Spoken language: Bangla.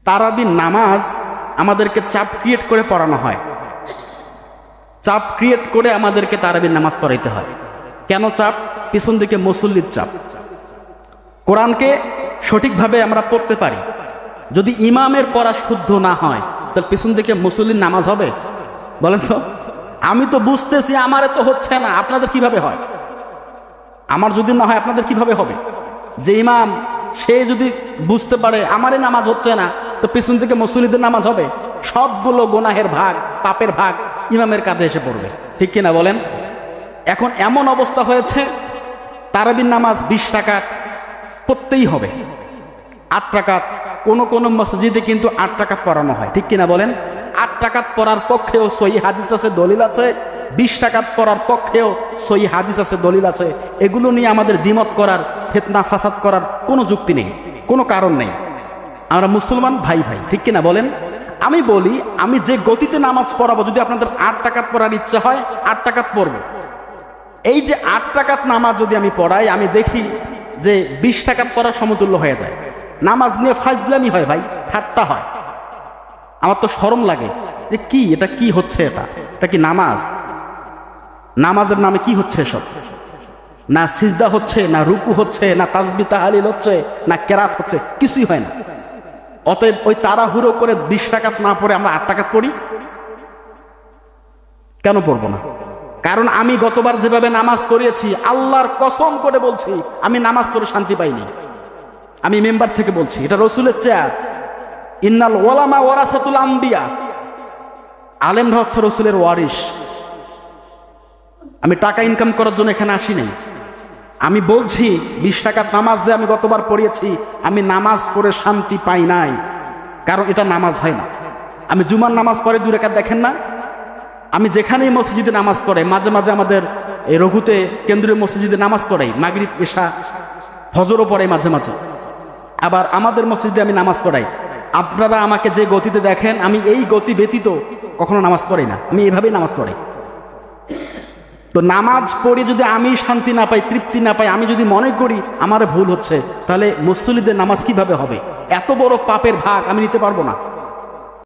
তারাবির নামাজ আমাদেরকে চাপ ক্রিয়েট করে পড়ানো হয়, চাপ ক্রিয়েট করে আমাদেরকে তারাবির নামাজ পড়াইতে হয়। কেন চাপ? পিছন দিকে মুসল্লির চাপ। কোরআনকে সঠিকভাবে আমরা পড়তে পারি, যদি ইমামের পড়া শুদ্ধ না হয় তাহলে পিছন দিকে মুসল্লির নামাজ হবে? বলেন তো। আমি তো বুঝতেছি, আমারে তো হচ্ছে না, আপনাদের কিভাবে হয়? আমার যদি না হয় আপনাদের কিভাবে হবে? যে ইমাম সে যদি বুঝতে পারে আমারে নামাজ হচ্ছে না, তো পিছন থেকে মুসল্লিদের নামাজ হবে? সবগুলো গুনাহের ভাগ, পাপের ভাগ ইমামের কাঁধে এসে পড়বে, ঠিক কিনা বলেন? এখন এমন অবস্থা হয়েছে, তারাবির নামাজ 20 রাকাত পড়তেই হবে। 8 রাকাত, কোন মসজিদে কিন্তু 8 রাকাত পড়ানো হয়, ঠিক কিনা বলেন? 8 রাকাত পড়ার পক্ষেও সহি হাদিস আছে, দলিল আছে। 20 রাকাত পড়ার পক্ষেও সহি হাদিস আছে, দলিল আছে। এগুলো নিয়ে আমাদের দ্বিমত করার, ফিতনা ফাসাদ করার কোনো যুক্তি নেই, কোনো কারণ নেই। আমরা মুসলমান ভাই ভাই, ঠিক কিনা বলেন? আমি বলি, আমি যে গতিতে নামাজ পড়াবো, যদি আপনাদের 8 রাকাত পড়ার ইচ্ছা হয় 8 রাকাত পড়বো। এই যে 8 রাকাত নামাজ যদি আমি পড়াই, আমি দেখি যে 20 রাকাত পড়ার সমতুল্য হয়ে যায়। নামাজ নিয়ে ফাজলামি হয় ভাই, ঠাট্টা হয়। আমার তো শরম লাগে যে কি এটা, কি হচ্ছে এটা কি নামাজ? নামাজের নামে কি হচ্ছে এসব? না সিজদা হচ্ছে, না রুকু হচ্ছে, না তাসবিহ তাহলিল হচ্ছে, না কেরাত হচ্ছে, কিছুই হয় না। অতএব ওই তাড়াহুড়ো করে 20 রাকাত না পড়ে আমরা 8 রাকাত পড়ি। কেন পড়বো না? কারণ আমি গতবার যেভাবে নামাজ পড়িয়েছি, আল্লাহর কসম করে বলছি, আমি নামাজ পড়ে শান্তি পাইনি। আমি মেম্বার থেকে বলছি, এটা রসুলের চেয়ার। ইন্নাল ওলামা ওয়ারাসাতুল আম্বিয়া, আলেমরা হচ্ছে রসুলের ওয়ারিস। আমি টাকা ইনকাম করার জন্য এখানে আসি নাই। আমি বলছি 20 রাকাত নামাজ যে আমি গতবার পড়িয়েছি, আমি নামাজ পড়ে শান্তি পাই নাই, কারণ এটা নামাজ হয় না। আমি জুমার নামাজ পড়ে 2 রাকাত, দেখেন না? আমি যেখানেই মসজিদে নামাজ পড়ে, মাঝে মাঝে আমাদের এই রঘুতে কেন্দ্রীয় মসজিদে নামাজ পড়াই, মাগরিব এশা ফজরও পড়াই মাঝে মাঝে। আবার আমাদের মসজিদে আমি নামাজ পড়াই। আপনারা আমাকে যে গতিতে দেখেন, আমি এই গতি ব্যতীত কখনো নামাজ পড়ি না, আমি এভাবেই নামাজ পড়াই। তো নামাজ পড়ে যদি আমি শান্তি না পাই, তৃপ্তি না পাই, আমি যদি মনে করি আমার ভুল হচ্ছে, তাহলে মুসল্লিদের নামাজ কিভাবে হবে? এত বড় পাপের ভাগ আমি নিতে পারবো না।